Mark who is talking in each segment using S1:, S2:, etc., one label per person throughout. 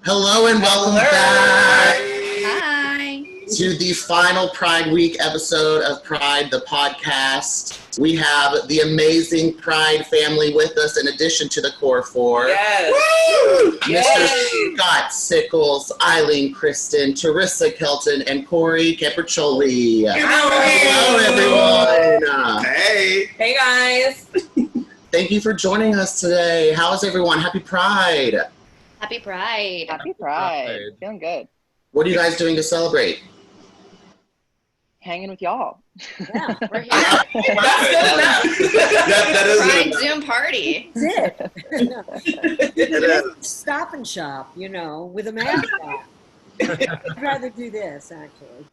S1: Hello and welcome back
S2: Hi.
S1: to the final Pride Week episode of Pride, the podcast. We have the amazing Pride family with us in addition to the core four.
S3: Yes.
S1: Woo! Mr. Scott Sickles, Eileen Kristen, Teresa Kelton, and Corey Capriccioli. Hello, everyone.
S4: Hey.
S3: Hey guys.
S1: Thank you for joining us today. How is everyone? Happy Pride.
S2: Happy Pride.
S5: Happy Pride. Feeling good.
S1: What are you guys doing to celebrate?
S5: Hanging with y'all.
S2: Yeah, we're here.
S3: That's good enough.
S4: That is
S2: Pride
S4: good.
S2: Zoom party.
S6: That's it.
S4: It is.
S6: Stop and shop, with a mask on. I'd rather do this, actually.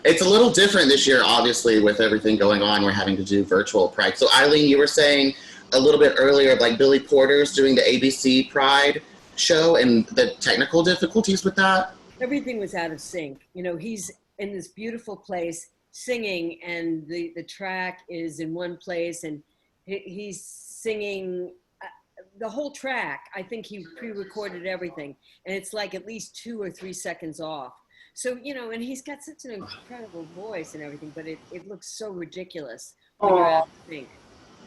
S1: It's a little different this year, obviously, with everything going on. We're having to do virtual Pride. So, Eileen, you were saying a little bit earlier, like Billy Porter's doing the ABC Pride show and the technical difficulties with that.
S6: Everything was out of sync. He's in this beautiful place singing, and the track is in one place, and he's singing the whole track. I think he pre-recorded everything, and it's like at least 2 or 3 seconds off. So, and he's got such an incredible voice and everything, but it looks so ridiculous when you're out of sync.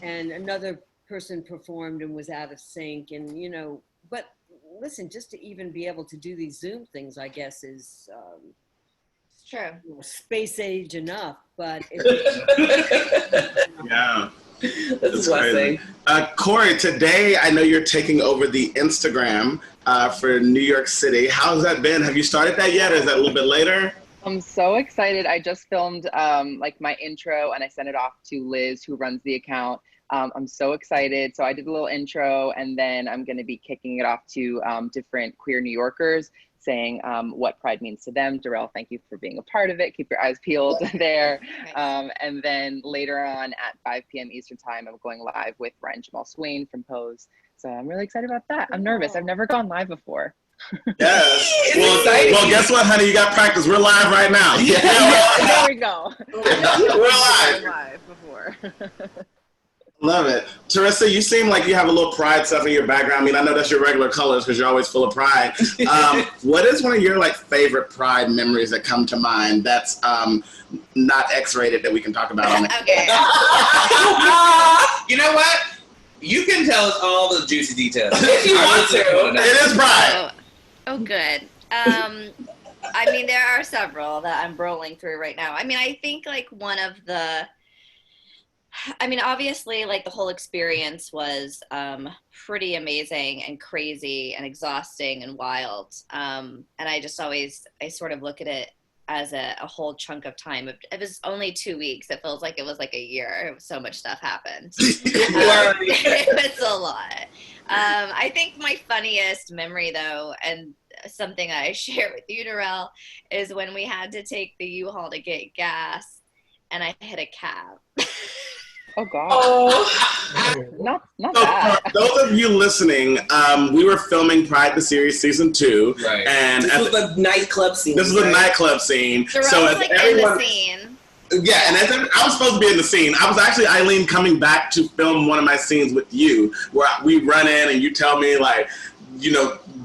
S6: And another person performed and was out of sync, and, but listen, just to even be able to do these Zoom things, I guess, is
S2: It's true.
S6: space age enough, but
S4: Yeah.
S3: That's a blessing.
S4: Corey, today I know you're taking over the Instagram for New York City. How's that been? Have you started that yet, or is that a little bit later?
S5: I'm so excited. I just filmed my intro and I sent it off to Liz, who runs the account. I'm so excited. So I did a little intro, and then I'm going to be kicking it off to different queer New Yorkers, saying what Pride means to them. Darrell, thank you for being a part of it. Keep your eyes peeled there. And then later on at 5 p.m. Eastern time, I'm going live with Ryan Jamal Swain from Pose. So I'm really excited about that. I'm nervous. I've never gone live before.
S4: Yes.
S3: Exciting.
S4: Well, guess what, honey? You got practice. We're live right now.
S5: There we go.
S4: We're live.
S5: Live before.
S4: Love it. Teresa, you seem like you have a little Pride stuff in your background. I mean, I know that's your regular colors because you're always full of pride. What is one of your favorite Pride memories that come to mind that's not X-rated that we can talk about on it?
S2: Okay.
S3: You know what? You can tell us all the juicy details if you want to.
S4: It is Pride.
S2: Oh, good. I mean, there are several that I'm rolling through right now. I mean, I think one of the, obviously, the whole experience was pretty amazing and crazy and exhausting and wild. And I sort of look at it as a whole chunk of time. It was only 2 weeks. It feels like it was a year. So much stuff happened. It was a lot. I think my funniest memory, though, and something I share with you, Darrell, is when we had to take the U-Haul to get gas, and I hit a cab.
S5: Oh God.
S3: Oh.
S5: Not
S4: So
S5: that.
S4: for those of you listening, we were filming Pride the Series Season 2.
S3: Right.
S4: And
S3: This was the nightclub scene.
S4: this is a nightclub scene.
S2: Darrell's
S4: So as
S2: in
S4: everyone,
S2: the scene.
S4: yeah, and I was supposed to be in the scene. I was actually, Eileen, coming back to film one of my scenes with you, where we run in and you tell me,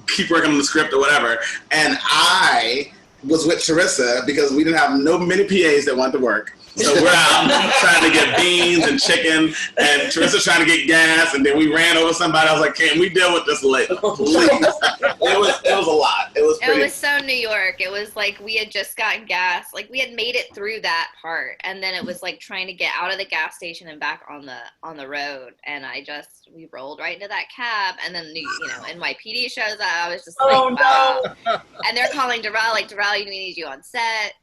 S4: keep working on the script or whatever. And I was with Teresa because we didn't have many PAs that wanted to work. So we're out trying to get beans and chicken, and Teresa's trying to get gas, and then we ran over somebody. I was like, can we deal with this later, please? It was a lot. It was
S2: It
S4: pretty.
S2: was so New York. It was we had just gotten gas. We had made it through that part, and then it was trying to get out of the gas station and back on the road. And we rolled right into that cab, and then NYPD shows up. I was just wow. And they're calling Darrell, Darrell, we need you on set.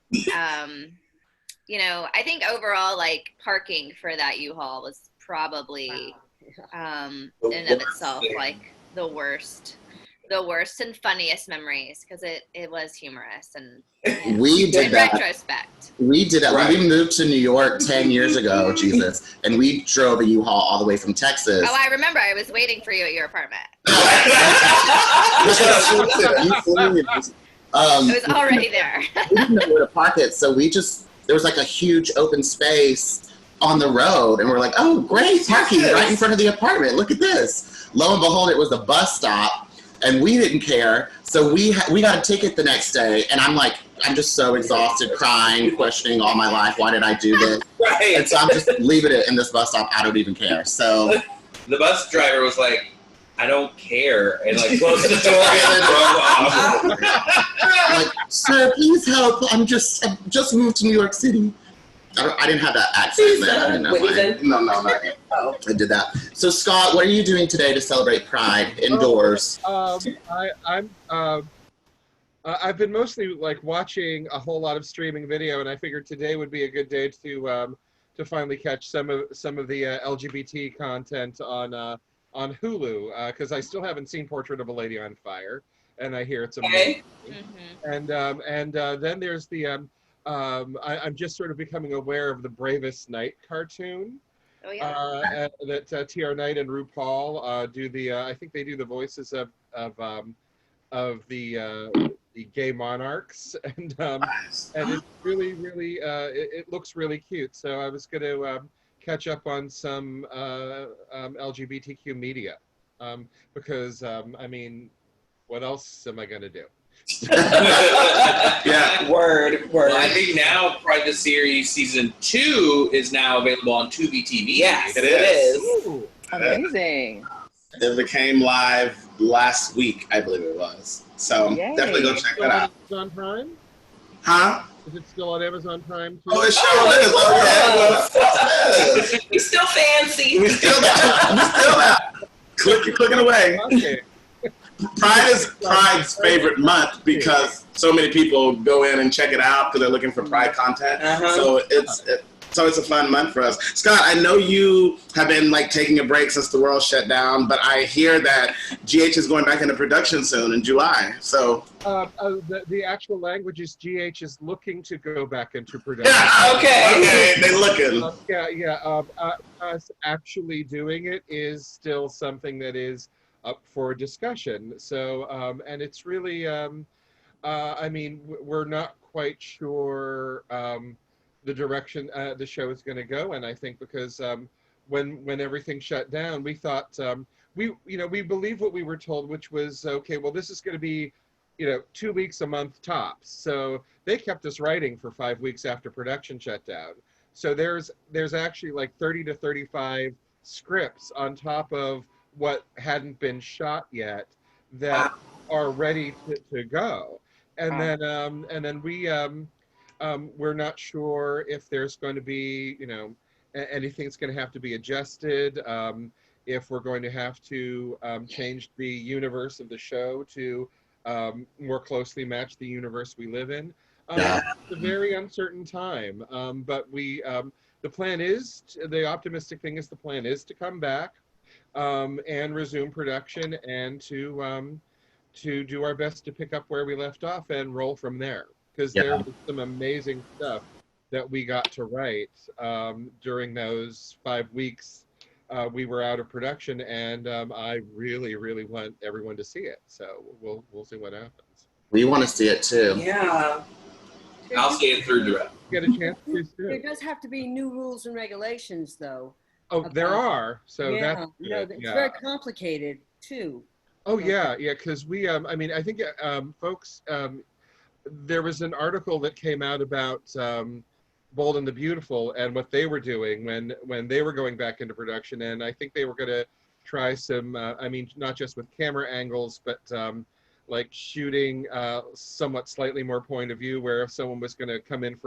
S2: I think overall, parking for that U-Haul was probably, in and of itself, the worst and funniest memories, because it was humorous and
S1: We did
S2: in
S1: that.
S2: retrospect.
S1: We did that
S4: Right.
S1: when we moved to New York 10 years ago, Jesus, and we drove a U-Haul all the way from Texas.
S2: Oh, I remember. I was waiting for you at your apartment.
S1: You flew me.
S2: It was already there.
S1: We didn't know where to park it, so there was a huge open space on the road, and we're like, oh, great, parking right in front of the apartment. Look at this. Lo and behold, it was a bus stop. and we didn't care. So we got a ticket the next day, and I'm just so exhausted, crying, questioning all my life. Why did I do this?
S3: Right.
S1: And so I'm just leaving it in this bus stop. I don't even care. So
S3: The bus driver was like, I don't care, and like closed the door and then drove off.
S1: like, sir, please help. I've just moved to New York City. I didn't have that accent there. I didn't know why.
S4: No, not yet.
S1: I did that. So Scott, what are you doing today to celebrate Pride indoors?
S7: I've been mostly like watching a whole lot of streaming video, and I figured today would be a good day to finally catch some of the LGBT content on Hulu, because I still haven't seen Portrait of a Lady on Fire, and I hear it's amazing.
S2: Mm-hmm.
S7: And then there's the I'm just sort of becoming aware of the Bravest Knight cartoon.
S2: Oh yeah.
S7: That T.R. Knight and RuPaul do the. I think they do the voices of the gay monarchs, and it's really it looks really cute. So I was going to catch up on some LGBTQ media, because I mean, what else am I going to do?
S4: Yeah.
S8: Word.
S3: Well, I think now Pride the Series season 2 is now available on Tubi TV.
S8: Yes,
S4: It
S8: it
S4: is.
S8: is.
S7: Ooh.
S5: Amazing.
S4: It became live last week, I believe it was. So
S5: Yay.
S4: definitely go check that out.
S7: Amazon Prime?
S4: Huh?
S7: Is it still on Amazon Prime too?
S4: Oh, it sure is. Oh, yeah.
S8: We still fancy.
S4: We still got. We still got. Clicking away.
S7: Okay.
S4: Pride is Pride's favorite month because so many people go in and check it out because they're looking for Pride content. So it's a fun month for us. Scott, I know you have been like taking a break since the world shut down, but I hear that GH is going back into production soon in July. So
S7: The actual language is GH is looking to go back into production.
S4: yeah,
S8: Okay.
S4: they looking.
S7: Us actually doing it is still something that is up for discussion. So, and it's really, I mean, we're not quite sure the direction the show is going to go. And I think because when everything shut down, we thought we believed what we were told, which was okay. Well, this is going to be 2 weeks a month tops. So they kept us writing for 5 weeks after production shut down. So there's actually like 30 to 35 scripts on top of what hadn't been shot yet that are ready to go. And then we're not sure if there's going to be, anything's going to have to be adjusted, if we're going to have to change the universe of the show to more closely match the universe we live in. It's a very uncertain time, but the plan is, the optimistic thing is the plan is to come back and resume production and to do our best to pick up where we left off and roll from there. Because there was some amazing stuff that we got to write during those 5 weeks we were out of production, and I really, really want everyone to see it. So we'll see what happens.
S1: We want to see it too.
S8: Yeah.
S3: I'll see it through direct.
S7: Get a chance to see
S6: There
S7: it.
S6: does have to be new rules and regulations, though.
S7: Oh, there are. So
S6: yeah,
S7: that's
S6: it's very complicated too.
S7: Oh yeah, because we I mean, I think folks, there was an article that came out about Bold and the Beautiful and what they were doing when they were going back into production, and I think they were going to try some I mean, not just with camera angles, but like shooting somewhat slightly more point of view, where if someone was going to come in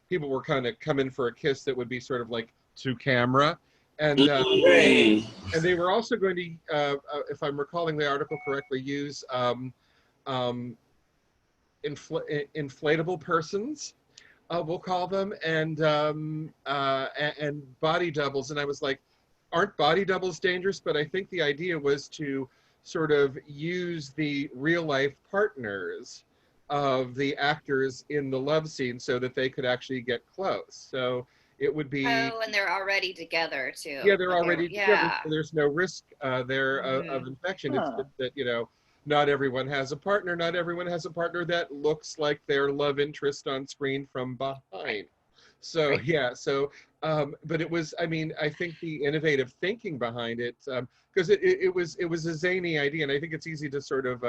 S7: people were kind of come in for a kiss that would be sort of like to camera. And and they were also going to, if I'm recalling the article correctly, use inflatable persons, we'll call them, and body doubles. And I was like, aren't body doubles dangerous? But I think the idea was to sort of use the real life partners of the actors in the love scene so that they could actually get close. So it would be.
S2: Oh, and they're already together too.
S7: Yeah, they're already together.
S2: Yeah.
S7: So there's no risk there of infection. It's just that, not everyone has a partner. Not everyone has a partner that looks like their love interest on screen from behind. So yeah, so But it was, I mean, I think the innovative thinking behind it, because it was a zany idea, and I think it's easy to sort of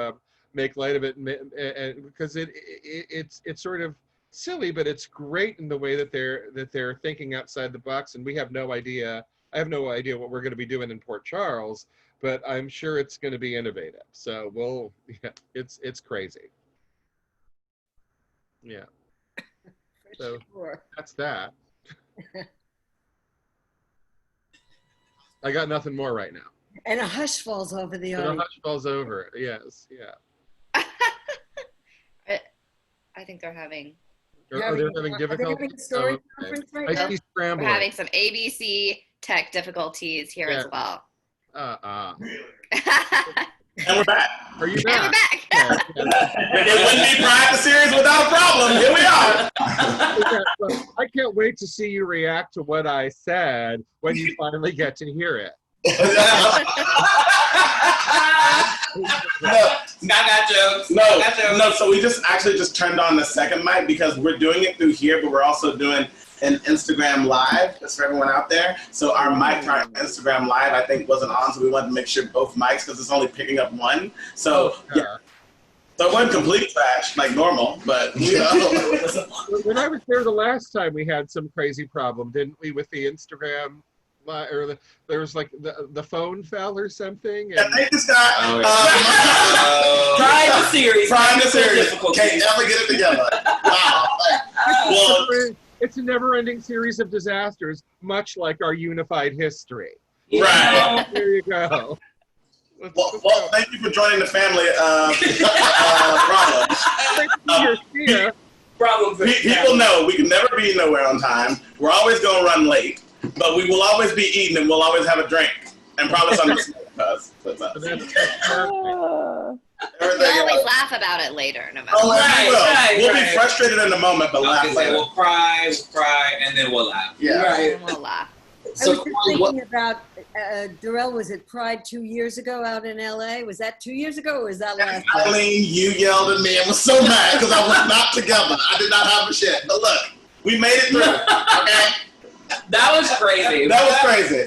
S7: make light of it, and because it's sort of silly, but it's great in the way that they're thinking outside the box, and we have no idea. I have no idea what we're going to be doing in Port Charles, but I'm sure it's going to be innovative. So yeah, it's crazy. Yeah. So
S6: Sure.
S7: that's that. I got nothing more right now.
S6: And a hush falls over the
S7: And the
S6: audience.
S7: hush falls over. Yes, yeah.
S2: I think they're having
S7: They're having
S6: Are they
S7: difficulty.
S6: having a story
S7: Oh, okay.
S6: conference right
S7: I
S6: now?
S7: see
S2: we're
S7: scrambling.
S2: having some ABC tech difficulties here as well.
S4: And we're back.
S7: Are you
S2: And
S7: back?
S2: we're back.
S7: Yeah, yeah.
S4: It wouldn't be Pride the series without a problem. Here we are.
S7: Well, I can't wait to see you react to what I said when you finally get to hear it.
S3: No, I got jokes.
S4: No,
S3: I got jokes.
S4: no. So we just turned on the second mic because we're doing it through here, but we're also doing an Instagram live. That's for everyone out there. So our mic for our Instagram live, I think, wasn't on, so we wanted to make sure both mics, because it's only picking up one. So yeah. So it wasn't complete trash like normal, but you know.
S7: When I was there the last time, we had some crazy problem, didn't we, with the Instagram? Or there was like the phone fell or something.
S4: Yeah,
S7: And
S4: they just got
S8: Pride the series.
S4: Pride the series.
S8: Difficulty.
S4: Can't never get it together. Wow. Well,
S7: it's a never-ending series of disasters, much like our unified history.
S4: right.
S7: There you go.
S4: Well, thank you for joining the family. Problem. People know we can never be nowhere on time. We're always going to run late, but we will always be eating and we'll always have a drink and probably something to smoke with us.
S2: We
S4: Everything
S2: always
S4: else.
S2: laugh about it later, no matter
S4: Oh,
S2: what.
S4: we will.
S8: Right,
S4: We'll
S8: right.
S4: be frustrated in the moment, but
S3: I was
S4: laugh
S3: gonna say,
S4: later.
S3: we'll cry, and then we'll laugh.
S4: Yeah.
S8: Right.
S2: And we'll laugh.
S6: I was
S1: So,
S6: just
S1: Corey, what,
S6: thinking about, Darrell, was it Pride 2 years ago out in LA? Was that 2 years ago or was that last year?
S1: Eileen, you yelled at me and was so mad because I was not together. I did not have a shit. But look,
S4: We made it through. Okay.
S8: That was crazy.
S4: That was crazy.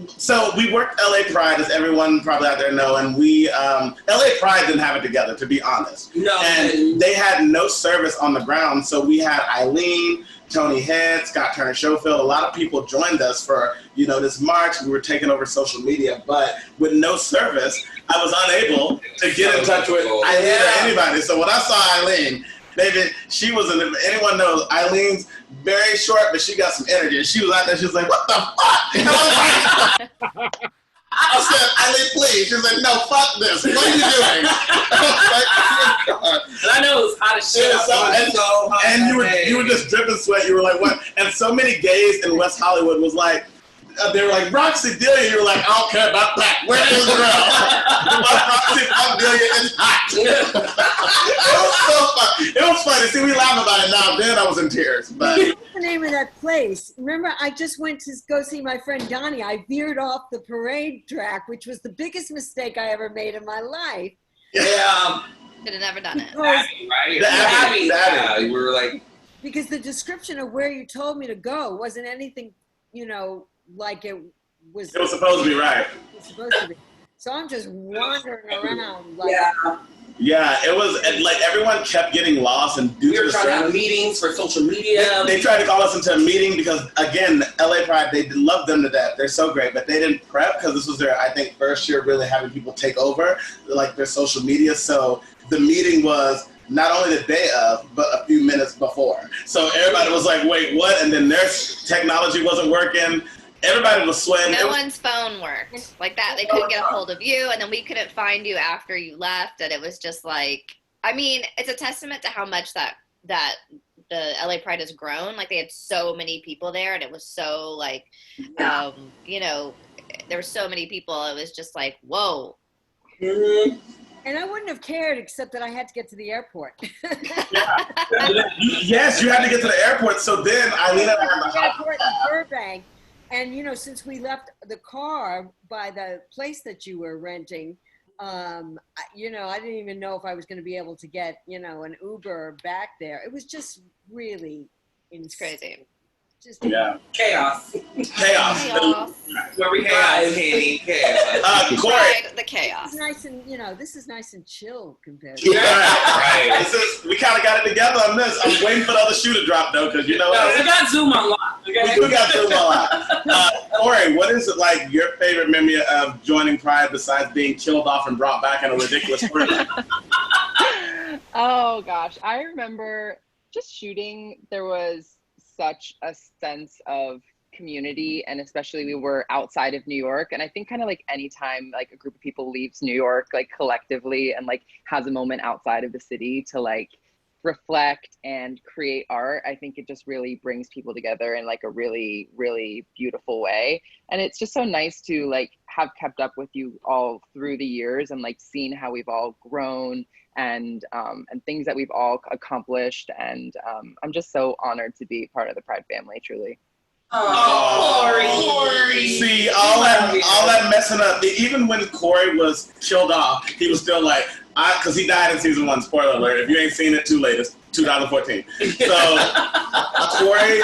S4: So we worked LA Pride, as everyone probably out there know, and LA Pride didn't have it together, to be honest.
S8: No.
S4: And they had no service on the ground, so we had Eileen, Tony Head, Scott Turner Schofield, a lot of people joined us for, this march. We were taking over social media, but with no service, I was unable to get in touch with Eileen or anybody. So when I saw Eileen, baby, she was anyone knows, Eileen's very short, but she got some energy. And she was out there, she was like, what the fuck? And I was like, I said, Eileen, please. She was like, no, fuck this. What are you doing?
S8: And I know it was hot as shit.
S4: And you were just dripping sweat. You were like, what? And so many gays in West Hollywood was like, they were like, Roxy Delia. You were like, I don't care about that. Where is the girl? Roxy Delia is hot. It was so fun. It was funny. See, we laugh about it now. Then I was in tears. But
S6: What's the name of that place? Remember, I just went to go see my friend Donnie. I veered off the parade track, which was the biggest mistake I ever made in my life.
S8: Yeah.
S2: Should have never done it.
S6: Because,
S3: Right?
S4: The Abbey.
S3: Yeah, we were like,
S6: because the description of where you told me to go wasn't anything, like it was
S4: supposed to be right.
S6: supposed to be. So I'm just wandering around like
S4: Yeah, it was and, like everyone kept getting lost and due
S8: We
S4: to
S8: were
S4: the
S8: trying to have
S4: service.
S8: meetings for social media.
S4: They tried to call us into a meeting because, again, LA Pride, they love them to death. They're so great, but they didn't prep because this was their, I think, first year really having people take over, like their social media. So the meeting was not only the day of, but a few minutes before. So everybody was like, wait, what? And then their technology wasn't working. Everybody was sweating.
S2: No one's phone worked like that. They couldn't get a hold of you, and then we couldn't find you after you left. And it was just like, I mean, it's a testament to how much that the LA Pride has grown. Like they had so many people there, and it was so like, there were so many people. It was just like, whoa.
S8: Mhm.
S6: and I wouldn't have cared except that I had to get to the airport.
S4: Yes, you had to get to the airport. So then Eileen and I
S6: the
S4: had
S6: airport in Burbank. And, since we left the car by the place that you were renting, I didn't even know if I was going to be able to get, an Uber back there. It was just really
S2: It's crazy.
S6: Just
S4: Yeah.
S8: Chaos.
S4: Chaos.
S2: Chaos.
S8: Where we
S3: Chaos,
S8: thrive.
S3: Kenny, chaos.
S4: Corey.
S2: Pride, the
S6: it's
S2: chaos.
S6: nice and this is nice and chill compared to
S4: Yeah.
S3: Right.
S4: We kind of got it together on this. I'm waiting for the other shoe to drop though, because you know
S8: No, we got Zoom on lock. Okay?
S4: we got Zoom a lot. Corey, what is it like your favorite memory of joining Pride besides being killed off and brought back in a ridiculous storyline?
S5: Oh gosh, I remember just shooting. There was such a sense of community, and especially we were outside of New York. And I think kind of like anytime like a group of people leaves New York, like collectively, and like has a moment outside of the city to like reflect and create art, I think it just really brings people together in like a really, really beautiful way. And it's just so nice to like have kept up with you all through the years and like seen how we've all grown and things that we've all accomplished. And I'm just so honored to be part of the Pride family, truly.
S8: Oh, Corey.
S4: See, all that messing up. Even when Corey was killed off, he was still like, because he died in season 1. Spoiler alert! If you ain't seen it, too late. It's 2014. So Corey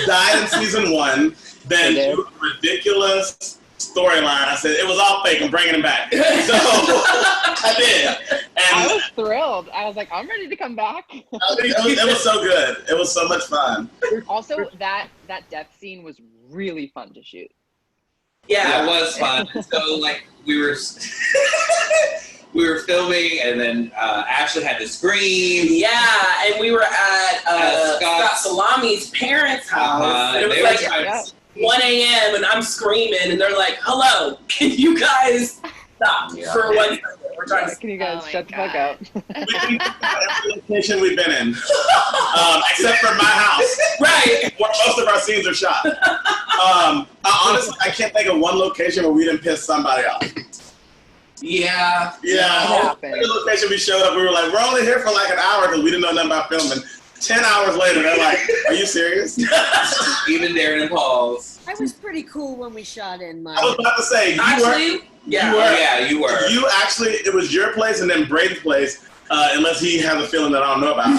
S4: died in season 1. Then through a ridiculous storyline, I said it was all fake. I'm bringing him back. So I did.
S5: I
S4: And
S5: was thrilled. I was like, I'm ready to come back.
S4: it was so good. It was so much fun.
S5: Also, that death scene was really fun to shoot.
S3: Yeah,
S8: Yeah.
S3: it was fun. So like we were filming, and then Ashley had to scream.
S8: Yeah, and we were at Scott Salami's parents' house. And it was
S3: They were
S8: like
S3: trying
S5: yeah.
S8: 1 a.m. and I'm screaming, and they're like, "Hello, can you guys stop for 1 second? We're trying to."
S5: Can you guys
S2: Oh my
S5: shut the fuck
S2: God.
S5: up?
S4: Every location we've been in, except for my house,
S8: Right.
S4: where most of our scenes are shot. Honestly, I can't think of one location where we didn't piss somebody off.
S3: Yeah.
S4: Yeah,
S5: It happened.
S4: every location we showed up, we were like, we're only here for like an hour because we didn't know nothing about filming. 10 hours later, they're like, are you serious?
S3: Even Darren and Paul's.
S6: I was pretty cool when we shot in my.
S4: I was about to say,
S8: Actually, yeah.
S4: you were.
S3: Yeah, you were.
S4: You actually, it was your place and then Braden's place, unless he has a feeling that I don't know about,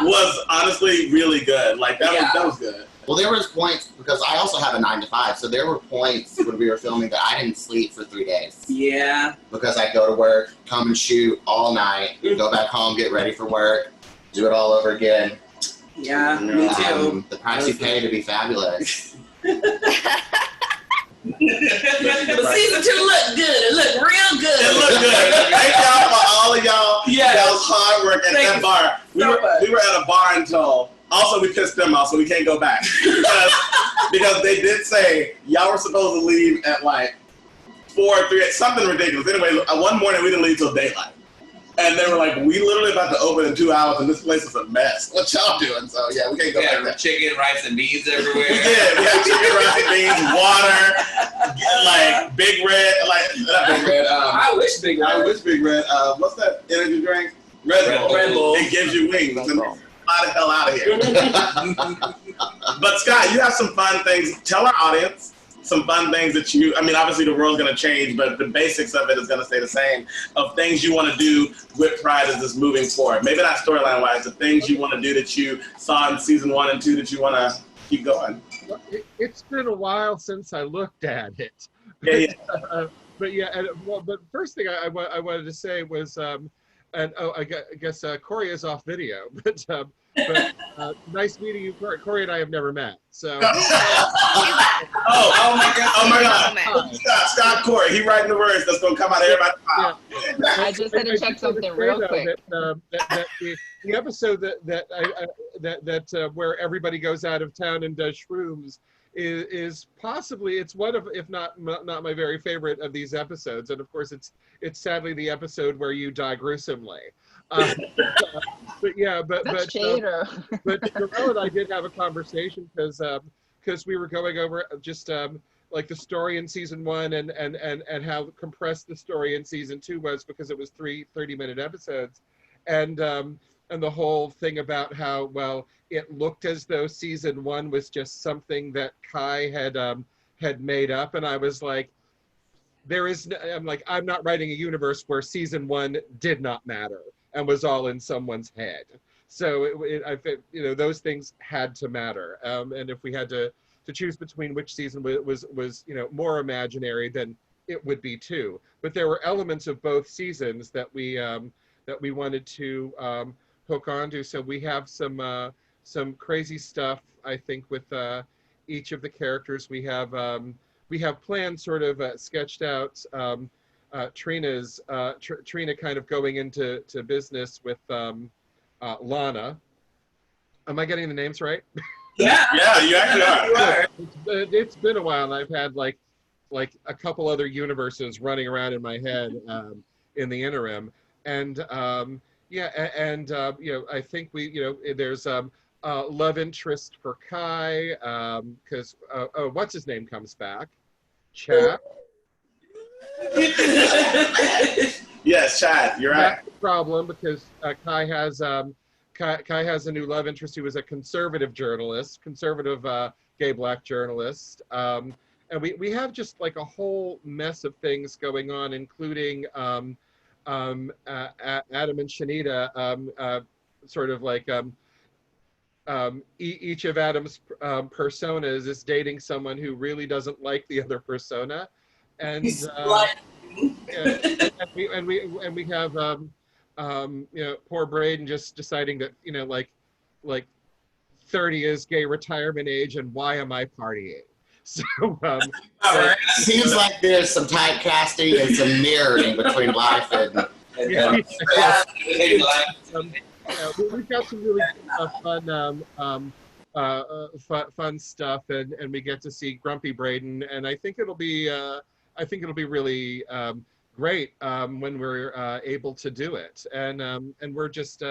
S4: was honestly really good. Like, that was good.
S1: Well, there was points, because I also have a 9 to 5, so there were points when we were filming that I didn't sleep for 3 days.
S8: Yeah.
S1: Because I'd go to work, come and shoot all night, go back home, get ready for work, do it all over again.
S8: Yeah. Me too.
S1: The price you pay to be fabulous.
S8: But season 2 looked good. It looked real good.
S4: It looked good. Thank y'all for all of
S8: Yes.
S4: y'all's hard work at
S8: Thank
S4: that
S8: you
S4: bar.
S8: so much.
S4: We were at a bar until, also we pissed them off, so we can't go back. because they did say y'all were supposed to leave at like 4 or 3, something ridiculous. Anyway, one morning we didn't leave till daylight. And they were like, we literally about to open in 2 hours and this place is a mess. What y'all doing? So yeah, we can't go back
S3: Yeah,
S4: there.
S3: chicken, rice, and beans everywhere.
S4: Yeah, we had chicken, rice, and beans, water, like Big Red, like not Big Red.
S8: I wish Big
S4: I
S8: Red.
S4: wish Big Red. What's that energy drink? Red Bull.
S8: Red Bull.
S4: It gives you wings. And fly the hell out of here. But Scott, you have some fun things. Tell our audience some fun things that you, I mean, obviously the world's going to change, but the basics of it is going to stay the same, of things you want to do with Pride as it's moving forward. Maybe not storyline-wise, the things you want to do that you saw in season 1 and 2 that you want to keep going.
S7: It's been a while since I looked at it.
S4: Yeah,
S7: But yeah, but first thing I wanted to say was, I guess Corey is off video, but nice meeting you, Corey. Corey and I have never met, so.
S4: Oh my God. Scott Corey, he writing the words that's going to come out of everybody's mouth.
S5: I just had to check something real quick.
S7: That the episode that where everybody goes out of town and does shrooms is possibly, it's one of, if not my very favorite of these episodes, and of course it's sadly the episode where you die gruesomely. But yeah, but Jarrell and I did have a conversation because we were going over just like the story in season 1 and how compressed the story in season 2 was, because it was 3 30-minute episodes, and the whole thing about how, well, it looked as though season 1 was just something that Kai had made up, and I was like, I'm not writing a universe where season 1 did not matter and was all in someone's head. So I think, you know, those things had to matter. And if we had to choose between which season was you know, more imaginary, then it would be two. But there were elements of both seasons that we wanted to hook onto. So we have some crazy stuff, I think, with each of the characters. We have planned, sort of sketched out, Trina kind of going into business with Lana. Am I getting the names right?
S8: Yeah.
S4: Yeah, you actually are.
S7: It's been a while, and I've had like a couple other universes running around in my head in the interim. And you know, I think there's love interest for Kai, because what's his name comes back, Chad.
S4: Yes, Chad, you're right.
S7: That's the problem, because Kai has a new love interest who is a conservative journalist, conservative gay black journalist. And we have just like a whole mess of things going on, including Adam and Shanita, sort of like each of Adam's personas is dating someone who really doesn't like the other persona. And and we have you know, poor Braden just deciding that, you know, like 30 is gay retirement age, and why am I partying? So
S1: seems like there's some typecasting and some mirroring between life and
S7: yeah. We've got some really fun stuff, and we get to see Grumpy Braden, and I think it'll be really great when we're able to do it, and we're just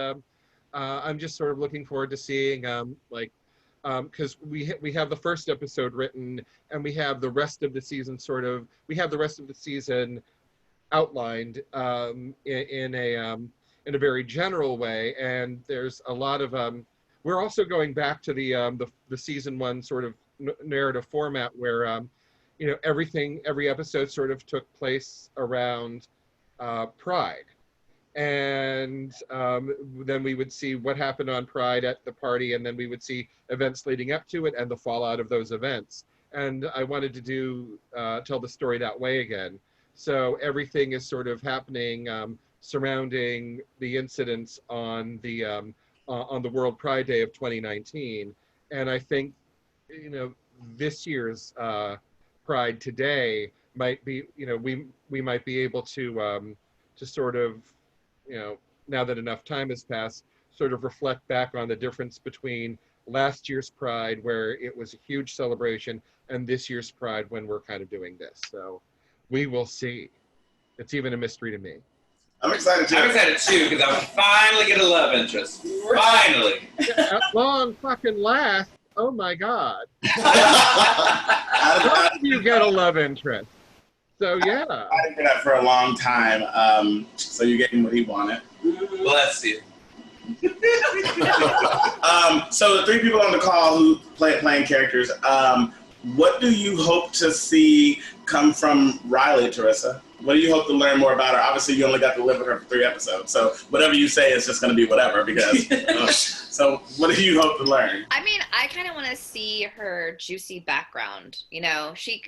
S7: I'm just sort of looking forward to seeing because we have the first episode written, and we have the rest of the season outlined in a very general way, and there's a lot of we're also going back to the season one sort of narrative format where you know, every episode sort of took place around Pride. And then we would see what happened on Pride at the party, and then we would see events leading up to it and the fallout of those events. And I wanted to tell the story that way again. So everything is sort of happening surrounding the incidents on the World Pride Day of 2019. And I think, you know, this year's Pride today might be, you know, we might be able to sort of, you know, now that enough time has passed, sort of reflect back on the difference between last year's Pride, where it was a huge celebration, and this year's Pride, when we're kind of doing this. So we will see. It's even a mystery to me.
S4: I'm excited too.
S3: I'm excited too, because I'm finally get a love interest. Finally.
S7: At long fucking last. Oh my God.
S4: How
S7: How do you get a love interest? So yeah.
S4: I didn't do that for a long time. So you gave him what he wanted.
S3: Bless you.
S4: So the three people on the call who playing characters, what do you hope to see come from Riley, Teresa? What do you hope to learn more about her? Obviously, you only got to live with her for 3 episodes, so whatever you say is just going to be whatever. Because so, what do you hope to learn?
S2: I mean, I kind of want to see her juicy background. You know, she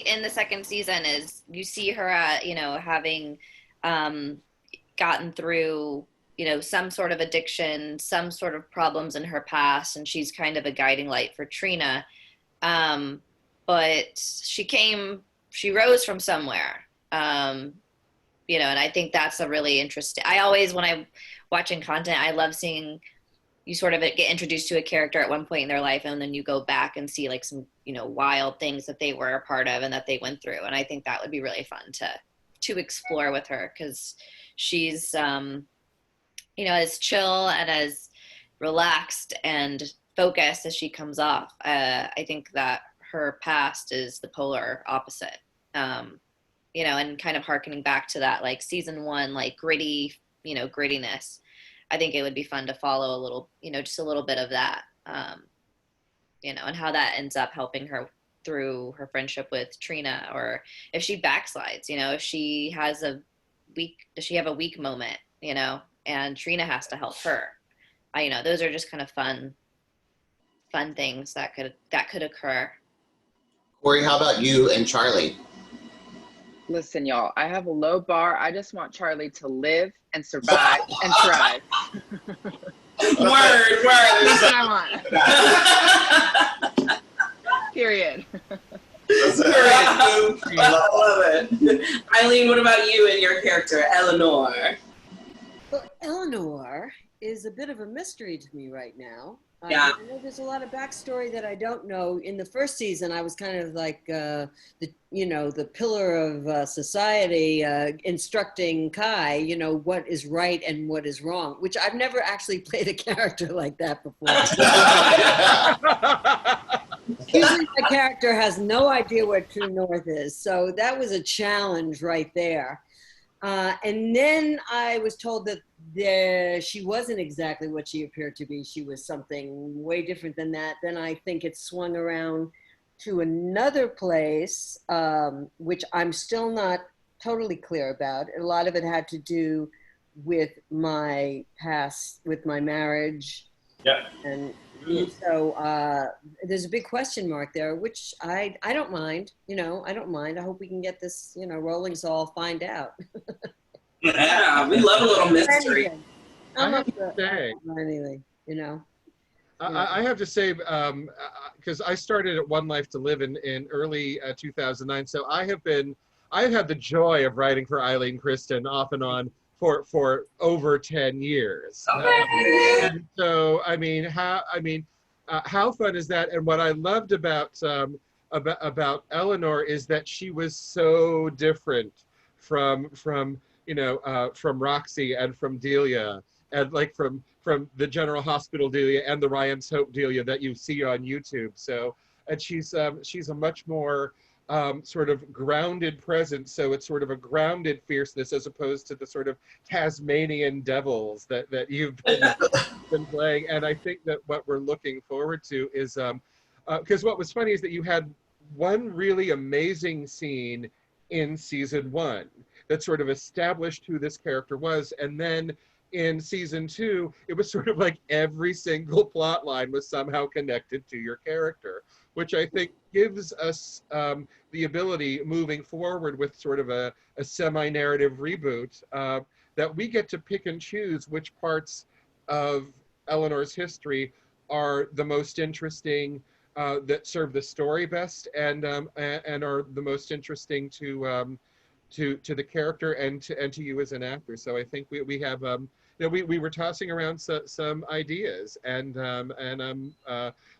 S2: in the second season is, you see her, you know, having gotten through, you know, some sort of addiction, some sort of problems in her past, and she's kind of a guiding light for Trina. But she rose from somewhere. You know, and I think that's a really interesting, I always, when I'm watching content, I love seeing you sort of get introduced to a character at one point in their life, and then you go back and see like some, you know, wild things that they were a part of and that they went through. And I think that would be really fun to explore with her, because she's, you know, as chill and as relaxed and focused as she comes off. I think that her past is the polar opposite. You know, and kind of hearkening back to that, like season 1, like gritty, you know, grittiness. I think it would be fun to follow a little, you know, just a little bit of that, you know, and how that ends up helping her through her friendship with Trina, or if she backslides, you know, if she has does she have a weak moment, you know, and Trina has to help her. those are just kind of fun things that could occur.
S1: Corey, how about you and Charlie?
S5: Listen, y'all, I have a low bar. I just want Charlie to live and survive and thrive.
S8: Word.
S5: That's what I want. Period.
S8: I love it. Eileen, what about you and your character, Eleanor?
S6: Well, Eleanor is a bit of a mystery to me right now.
S8: Yeah.
S6: I know there's a lot of backstory that I don't know. In the first season, I was kind of like the pillar of society, instructing Kai, what is right and what is wrong, which I've never actually played a character like that before. Usually my character has no idea what true north is. So that was a challenge right there. And then I was told that she wasn't exactly what she appeared to be. She was something way different than that. Then I think it swung around to another place, which I'm still not totally clear about. A lot of it had to do with my past, with my marriage.
S3: Yeah.
S6: And so there's a big question mark there, which I don't mind. I don't mind. I hope we can get this, rolling so I'll find out.
S8: Yeah, we love a little mystery.
S6: I'm
S7: I
S6: up
S7: have to say,
S6: for anything,
S7: I have to say, because I started at One Life to Live in early 2009, so I've had the joy of writing for Eileen Kristen off and on for over 10 years.
S8: Okay.
S7: And so, how fun is that? And what I loved about Eleanor is that she was so different from Roxy and from Delia, and like from the General Hospital Delia and the Ryan's Hope Delia that you see on YouTube. So, and she's a much more sort of grounded presence. So it's sort of a grounded fierceness as opposed to the sort of Tasmanian devils that you've been playing. And I think that what we're looking forward to is, because what was funny is that you had one really amazing scene in season 1 that sort of established who this character was, and then in season 2 it was sort of like every single plot line was somehow connected to your character, which I think gives us the ability moving forward with sort of a semi-narrative reboot that we get to pick and choose which parts of Eleanor's history are the most interesting, that serve the story best, and are the most interesting to the character and to you as an actor. So I think we have we were tossing around some ideas, and I'm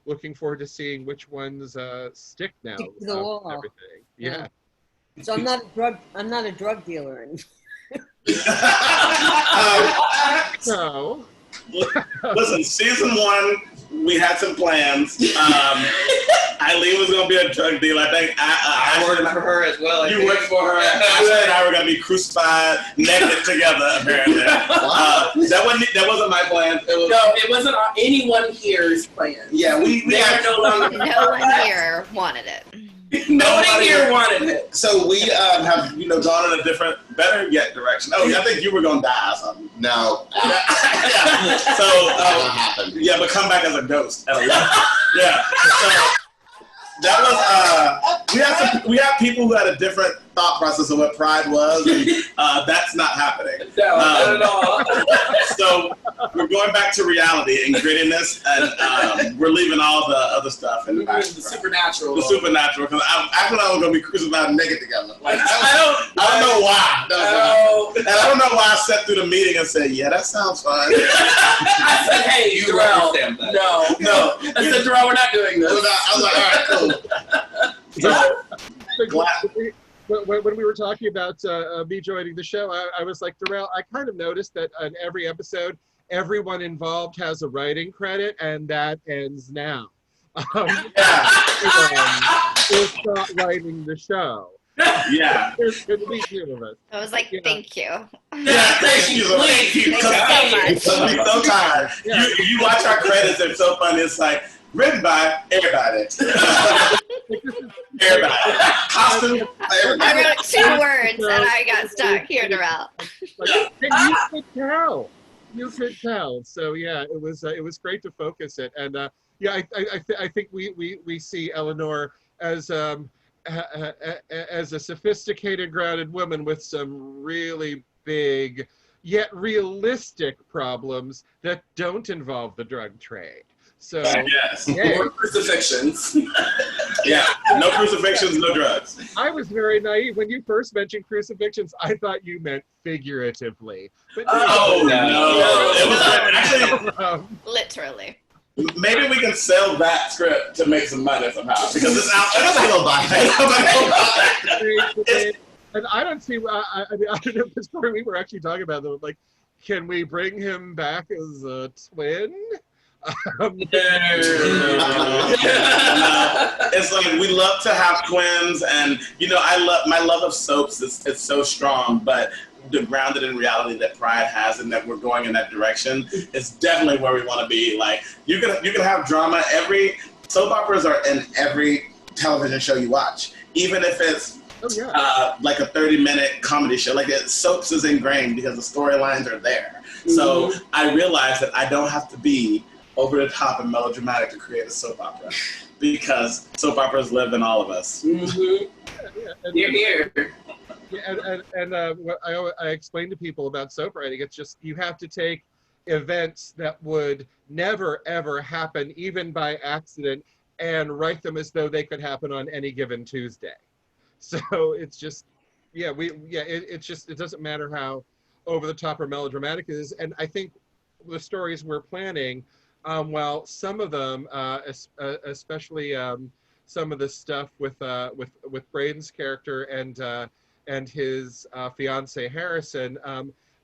S7: looking forward to seeing which ones stick now.
S6: Stick to the wall.
S7: Everything. Yeah.
S6: So I'm not a drug dealer anymore.
S7: So
S4: Listen, season 1, we had some plans. Eileen was gonna be a drug dealer. I think
S3: I worked for her as well.
S4: You worked for her. Ashley and I were gonna be crucified, naked together. Apparently, that wasn't my plan.
S8: It wasn't anyone here's plan.
S4: Yeah, we
S8: are no longer.
S2: No one here wanted it.
S8: Nobody here wanted it.
S4: So we have gone in a different, better yet direction. Oh, I think you were gonna die or something.
S1: No.
S4: Yeah. So
S1: That happened.
S4: yeah, but come back as a ghost. Yeah. So that was we have people who had a different thought process of what Pride was, and that's not happening.
S8: No, not at all.
S4: So we're going back to reality and grittiness, and we're leaving all the other stuff in the back.
S8: The supernatural.
S4: The supernatural, because I thought I was gonna be crucified naked together. Like
S8: I
S4: don't know why.
S8: No.
S4: And I don't know why I sat through the meeting and said, "Yeah, that sounds fun."
S8: I said, "Hey,
S3: You
S8: Darrell."
S3: understand that.
S8: No. I said, "Darrell, we're not doing this."
S4: I was like, "All right, cool."
S7: when we were talking about me joining the show, I was like, Darrell, I kind of noticed that on every episode, everyone involved has a writing credit, and that ends now. Is not writing the show.
S4: Yeah.
S7: There's going to be 2 of us.
S2: I was like,
S7: Yeah.
S2: thank you.
S4: Yeah, thank you.
S2: Thank you so much.
S4: I'm so tired.
S7: Yeah.
S4: You watch our credits, they're so funny. It's like, written by everybody. Everybody. Costume, everybody.
S2: I wrote 2 words and I got stuck. Here, Darrell.
S7: Like, and you could tell. You could tell. So yeah, it was great to focus it, and yeah, I think we see Eleanor as as a sophisticated, grounded woman with some really big yet realistic problems that don't involve the drug trade. So
S4: Yes.
S7: yeah,
S8: More crucifixions.
S4: Yeah. No crucifixions, no drugs.
S7: I was very naive when you first mentioned crucifixions. I thought you meant figuratively, but
S4: Oh no! It was actually
S2: Literally.
S4: maybe we can sell that script to make some money somehow because it's out.
S1: Everybody will buy it.
S4: Everybody will buy it.
S7: and I don't see. I mean, I don't know if this story we were actually talking about though. Like, can we bring him back as a twin?
S4: It's like we love to have twins, and you know, my love of soaps is so strong, but the grounded in reality that Pride has, and that we're going in that direction, is definitely where we want to be. Like you can have drama. Every soap operas are in every television show you watch, even if it's like a 30-minute comedy show. Like soaps is ingrained because the storylines are there. So I realized that I don't have to be over the top and melodramatic to create a soap opera, because soap operas live in all of us.
S8: You're here.
S7: Yeah, and what I explain to people about soap writing, it's just you have to take events that would never ever happen, even by accident, and write them as though they could happen on any given Tuesday. So it's just, it doesn't matter how over the top or melodramatic it is. And I think the stories we're planning, while some of them, especially some of the stuff with Braden's character and his fiance Harrison,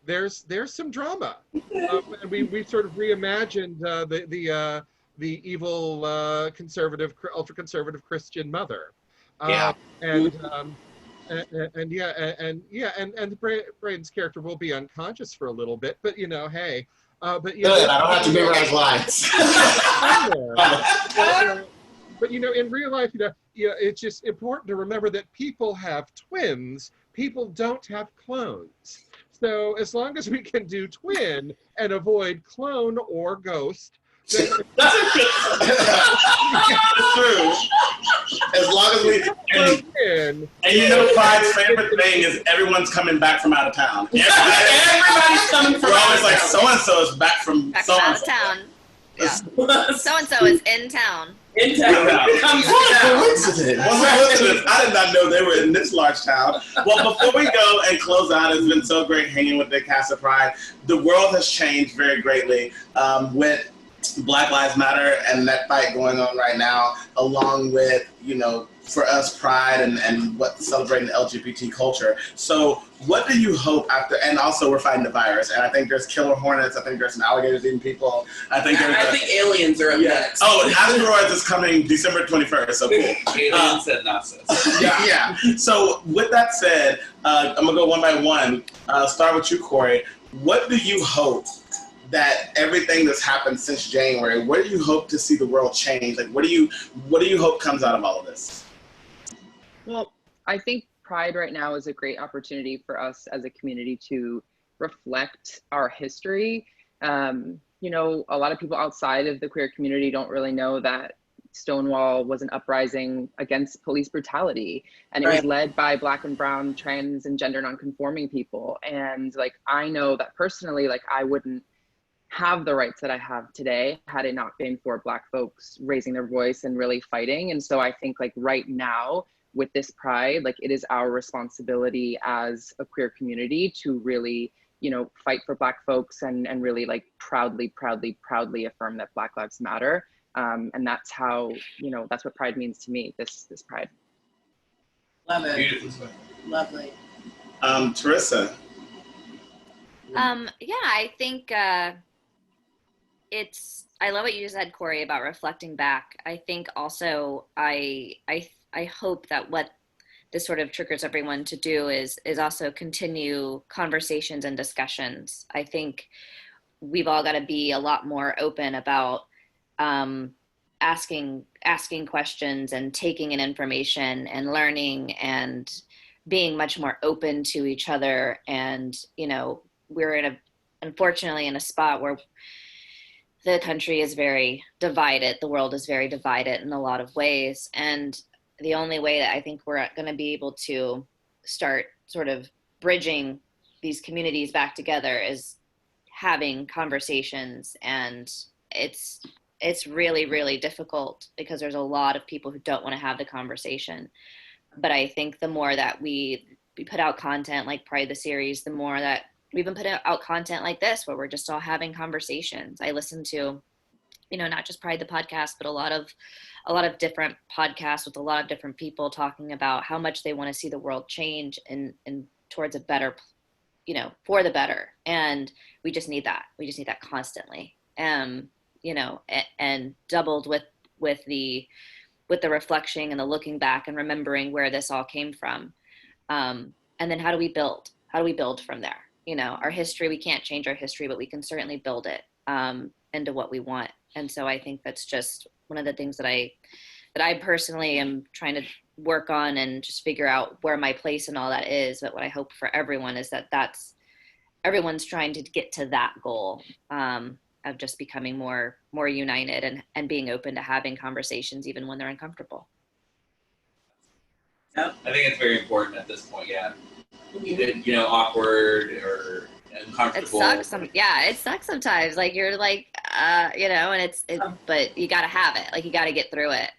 S7: there's some drama. And we sort of reimagined the evil ultra conservative Christian mother. And Braden's character will be unconscious for a little bit, but you know, hey. But you
S1: Good,
S7: know,
S1: I don't have to memorize lines.
S7: but you know, in real life, it's just important to remember that people have twins. People don't have clones. So as long as we can do twin and avoid clone or ghost, then
S4: That's true. As long as we and you know, Pride's favorite thing is everyone's coming back from out of town.
S8: Everybody's coming from
S4: We're
S8: out
S4: always
S8: of
S4: like,
S8: town.
S4: so and so is back from
S2: Back
S4: so
S2: out
S4: and
S2: of
S4: so.
S2: town. Yeah. So and so is in town.
S8: In town. Comes
S1: What a
S8: down.
S1: coincidence.
S4: I did not know they were in this large town. Well, before we go and close out, it's been so great hanging with the cast of Pride. The world has changed very greatly with Black Lives Matter and that fight going on right now, along with, you know, for us, Pride and what celebrating the LGBT culture. So what do you hope after, and also we're fighting the virus, and I think there's killer hornets, I think there's some alligators eating people, I think
S8: aliens are up next.
S4: Oh, and Asteroids is coming December 21st, so cool.
S3: Aliens and Nazis.
S4: Yeah. So with that said, I'm gonna go one by one. Start with you, Corey. What do you hope that everything that's happened since January, where do you hope to see the world change? Like, what do you hope comes out of all of this?
S5: Well, I think Pride right now is a great opportunity for us as a community to reflect our history. You know, a lot of people outside of the queer community don't really know that Stonewall was an uprising against police brutality, and it was led by Black and brown, trans and gender nonconforming people. And like, I know that personally, like, I wouldn't have the rights that I have today had it not been for Black folks raising their voice and really fighting. And so I think like right now with this Pride, like it is our responsibility as a queer community to really, you know, fight for Black folks and really like proudly affirm that Black lives matter. And that's how, you know, that's what Pride means to me, this Pride.
S8: Love it.
S3: Beautiful.
S8: Lovely.
S4: Teresa.
S2: Yeah, I think I love what you said, Corey, about reflecting back. I think also I hope that what this sort of triggers everyone to do is also continue conversations and discussions. I think we've all got to be a lot more open about asking questions and taking in information and learning and being much more open to each other. And, you know, we're in unfortunately in a spot where the country is very divided. The world is very divided in a lot of ways. And the only way that I think we're going to be able to start sort of bridging these communities back together is having conversations. And it's really, really difficult because there's a lot of people who don't want to have the conversation. But I think the more that we put out content like Pride the Series, the more that we've been putting out content like this, where we're just all having conversations. I listen to, not just Pride the podcast, but a lot of different podcasts with a lot of different people talking about how much they want to see the world change and towards a better, for the better. And we just need that. We just need that constantly. And doubled with the reflection and the looking back and remembering where this all came from. And then how do we build? How do we build from there? Our history, we can't change our history, but we can certainly build it into what we want. And so I think that's just one of the things that I personally am trying to work on and just figure out where my place and all that is. But what I hope for everyone is that's everyone's trying to get to that goal of just becoming more united and being open to having conversations even when they're uncomfortable.
S3: I think it's very important at this point, yeah. Awkward or uncomfortable.
S2: It sucks. It sucks sometimes. Like you're like, and it's but you got to have it. Like you got to get through it.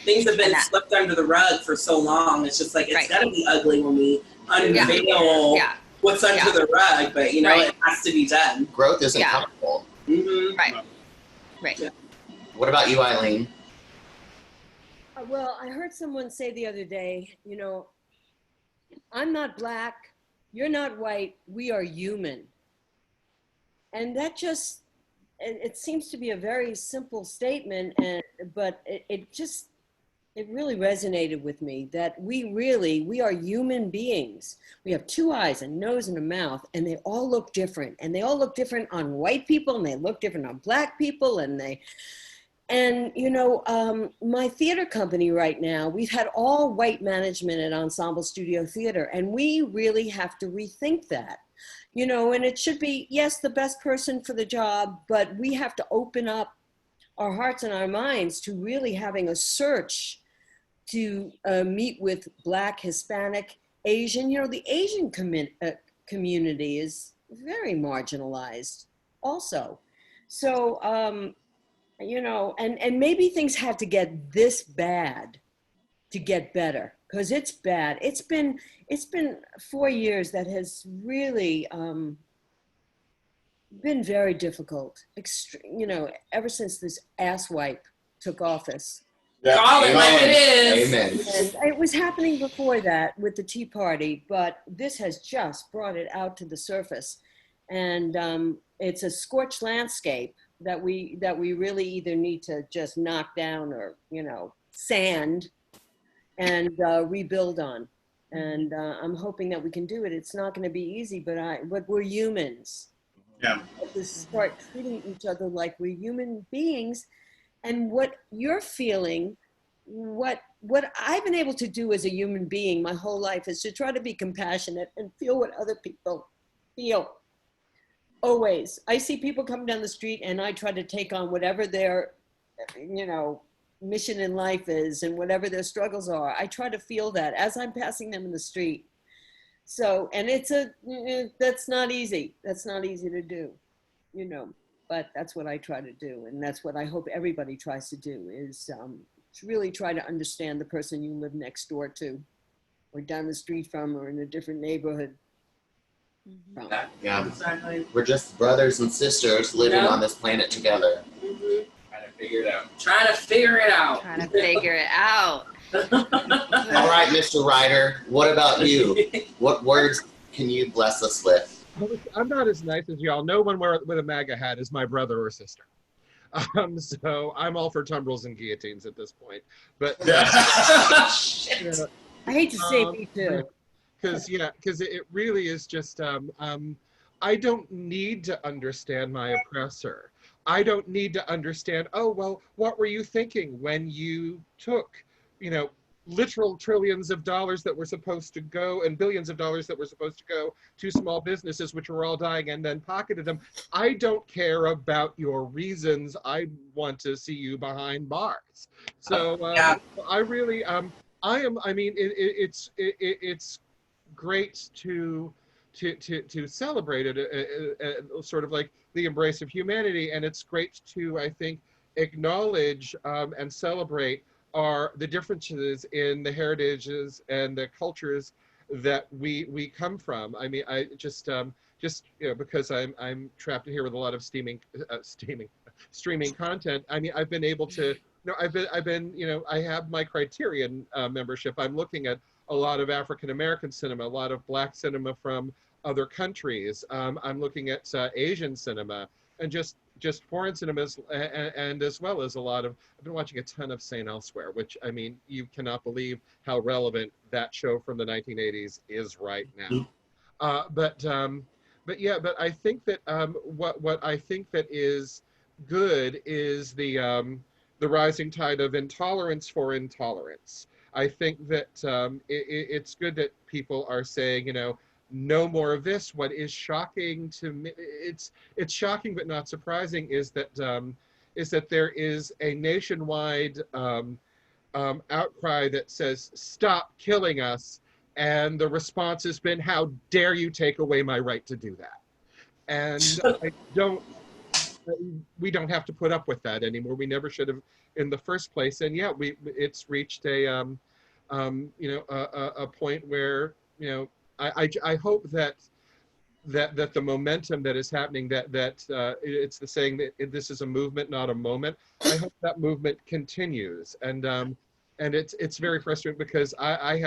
S8: Things have been swept under the rug for so long. It's just like, it's got to be ugly when we unveil what's under the rug, but it has to be done.
S1: Growth isn't comfortable.
S8: Mm-hmm.
S2: Right.
S8: Yeah.
S1: What about you, Eileen?
S6: Well, I heard someone say the other day, I'm not Black, you're not white, we are human. And that just, it seems to be a very simple statement, but it really resonated with me that we are human beings. We have two eyes, a nose, and a mouth, and they all look different. And they all look different on white people, and they look different on Black people, my theater company right now, we've had all white management at Ensemble Studio Theater, and we really have to rethink that. And it should be, yes, the best person for the job, but we have to open up our hearts and our minds to really having a search to meet with Black, Hispanic, Asian. The Asian community is very marginalized also. So, and maybe things had to get this bad to get better, because it's bad. It's been 4 years that has really been very difficult, ever since this asswipe took office.
S8: Call it like it is.
S1: Amen.
S6: And it was happening before that with the Tea Party, but this has just brought it out to the surface. And it's a scorched landscape that we really either need to just knock down or, sand and rebuild on. And I'm hoping that we can do it. It's not going to be easy, but we're humans.
S4: Yeah.
S6: We have to start treating each other like we're human beings. And what you're feeling, what I've been able to do as a human being my whole life is to try to be compassionate and feel what other people feel. Always. I see people come down the street and I try to take on whatever their, mission in life is and whatever their struggles are. I try to feel that as I'm passing them in the street. So, and that's not easy. That's not easy to do, but that's what I try to do. And that's what I hope everybody tries to do is to really try to understand the person you live next door to or down the street from or in a different neighborhood.
S2: Mm-hmm.
S1: Yeah.
S8: Exactly.
S1: We're just brothers and sisters living on this planet together.
S8: Mm-hmm.
S3: Trying to figure it out.
S8: Trying to figure it out.
S1: All right, Mr. Ryder, what about you? What words can you bless us with?
S7: I'm not as nice as y'all. No one with a MAGA hat is my brother or sister. So I'm all for tumbrils and guillotines at this point. But
S6: I hate to say me too.
S7: Because it really is just, I don't need to understand my oppressor. I don't need to understand, oh, well, what were you thinking when you took, literal trillions of dollars that were supposed to go and billions of dollars that were supposed to go to small businesses, which were all dying, and then pocketed them. I don't care about your reasons. I want to see you behind bars. So I really, it's great to celebrate it, sort of like the embrace of humanity, and it's great to, I think, acknowledge and celebrate the differences in the heritages and the cultures that we come from. I mean, I just because I'm trapped in here with a lot of streaming content. I mean, I've been able to, I have my Criterion membership. I'm looking at a lot of African American cinema, a lot of Black cinema from other countries. I'm looking at Asian cinema, and just foreign cinemas, and as well as I've been watching a ton of St. Elsewhere, which, I mean, you cannot believe how relevant that show from the 1980s is right now. But I think that what I think that is good is the rising tide of intolerance for intolerance. I think that it's good that people are saying, no more of this. What is shocking to me, it's shocking but not surprising, is that there is a nationwide outcry that says, stop killing us, and the response has been, how dare you take away my right to do that? And we don't have to put up with that anymore. We never should have in the first place. And yeah, it's reached a point where, I hope that the momentum that is happening, that it's the saying that this is a movement, not a moment. I hope that movement continues, and it's very frustrating because I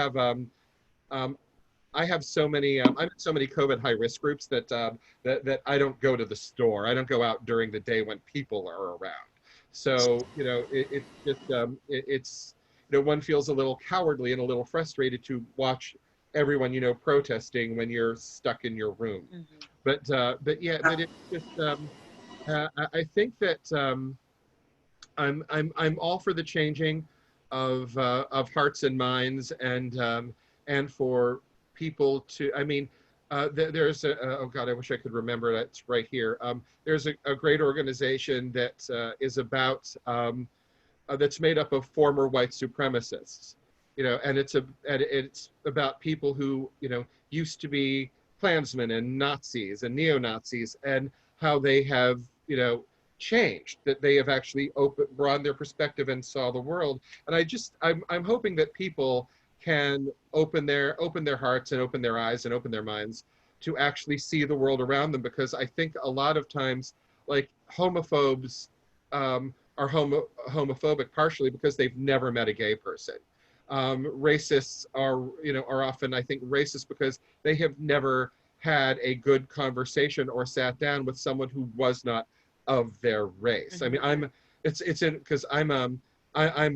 S7: have so many I'm in so many COVID high risk groups that I don't go to the store. I don't go out during the day when people are around. So it's one feels a little cowardly and a little frustrated to watch everyone protesting when you're stuck in your room. But it's just I think that I'm all for the changing of hearts and minds, and for people to, I mean, there's oh God, I wish I could remember it. It's right here. There's a great organization that is about that's made up of former white supremacists. And it's about people who, used to be Klansmen and Nazis and neo-Nazis, and how they have, changed, that they have actually broadened their perspective and saw the world. And I'm hoping that people can open their hearts and open their eyes and open their minds to actually see the world around them, because I think a lot of times, like, homophobes are homophobic partially because they've never met a gay person. Racists are often, I think, racist because they have never had a good conversation or sat down with someone who was not of their race. I mean, because I'm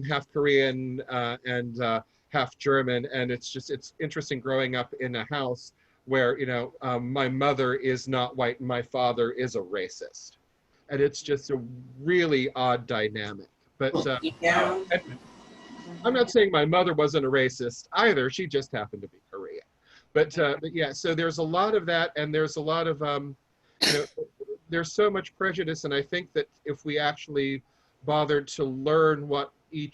S7: half Korean and half German, and it's interesting growing up in a house where my mother is not white and my father is a racist, and it's just a really odd dynamic. But I'm not saying my mother wasn't a racist either. She just happened to be Korean. But yeah, so there's a lot of that, and there's a lot of, there's so much prejudice. And I think that if we actually bothered to learn what we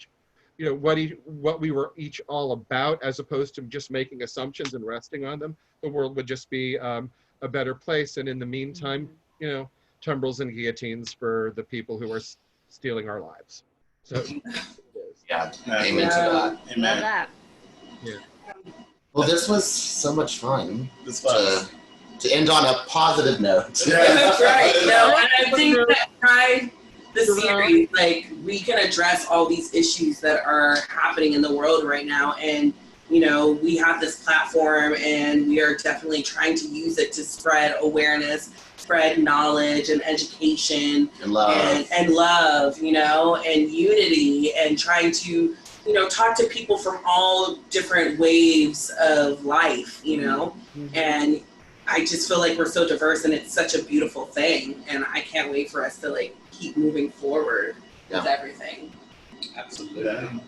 S7: were each all about, as opposed to just making assumptions and resting on them, the world would just be a better place. And in the meantime, tumbrils and guillotines for the people who are stealing our lives. So.
S1: Yeah, amen to that.
S2: Amen. Love that.
S7: Yeah.
S1: Well, this was so much fun. To end on a positive note.
S8: That's right. No, and I think that Pride, the series, like, we can address all these issues that are happening in the world right now, and we have this platform, and we are definitely trying to use it to spread awareness, spread knowledge and education
S1: and love,
S8: and unity, and trying to, talk to people from all different waves of life, and I just feel like we're so diverse, and it's such a beautiful thing, and I can't wait for us to keep moving forward with everything.
S3: Absolutely.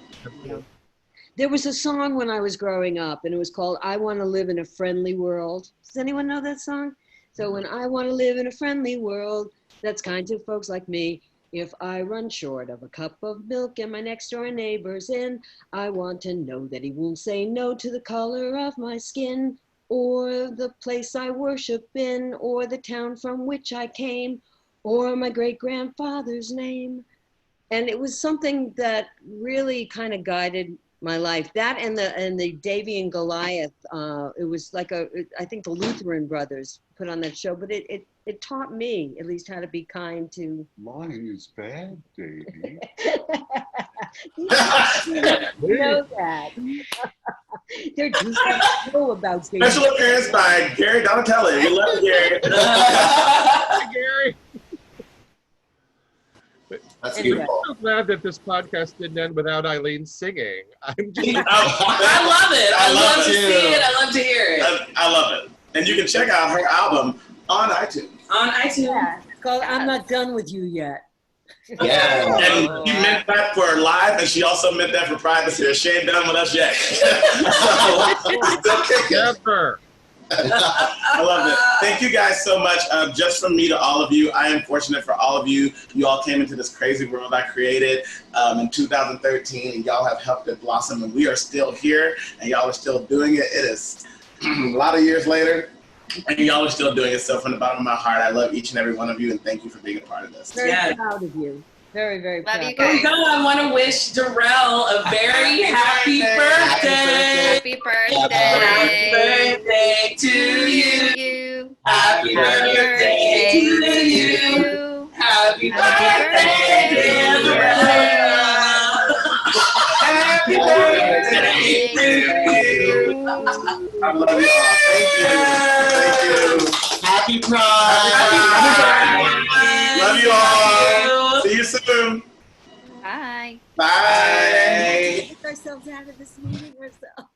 S6: There was a song when I was growing up, and it was called "I Want to Live in a Friendly World." Does anyone know that song? So when I want to live in a friendly world, that's kind to folks like me. If I run short of a cup of milk and my next door neighbor's in, I want to know that he won't say no to the color of my skin, or the place I worship in, or the town from which I came, or my great-grandfather's name. And it was something that really kind of guided my life. That and the Davy and Goliath. It was like I think the Lutheran brothers put on that show, but it taught me at least how to be kind to.
S9: Lying is bad, Davy.
S6: You know that. They're just know about Davy.
S4: Special appearance by Gary Donatelli. We love Gary.
S7: Hi, Gary.
S1: That's
S6: Anyway.
S1: beautiful.
S7: I'm so glad that this podcast didn't end without Eileen singing. I'm just
S8: I love it. I love to see it. I love to hear it.
S4: I love it. And you can check out her album on iTunes.
S8: On iTunes.
S6: Yeah, it's called "I'm Not Done with You Yet."
S1: Yeah.
S4: And you meant that for live, and she also meant that for privacy. She ain't done with us yet. So, still kicking.
S7: never.
S4: I love it. Thank you guys so much. Just from me to all of you, I am fortunate for all of you. You all came into this crazy world I created in 2013, and y'all have helped it blossom, and we are still here, and y'all are still doing it. It is a lot of years later, and y'all are still doing it. So from the bottom of my heart, I love each and every one of you, and thank you for being a part of this.
S6: Very
S8: Yes.
S6: proud of you. Very, very
S2: Love
S6: proud.
S2: you
S8: Oh my
S2: guys.
S8: God, I want to wish Darrell a very happy birthday.
S2: Happy
S8: Happy
S2: birthday
S8: birthday to you.
S2: you.
S8: Happy birthday to you. Happy birthday, dear Darrell. Happy birthday to you.
S4: I love you all. Thank you. Thank you. Happy Pride.
S8: Happy Pride.
S4: Love you all. See you soon.
S2: Bye.
S4: Bye.
S6: Get ourselves out of this meeting ourselves.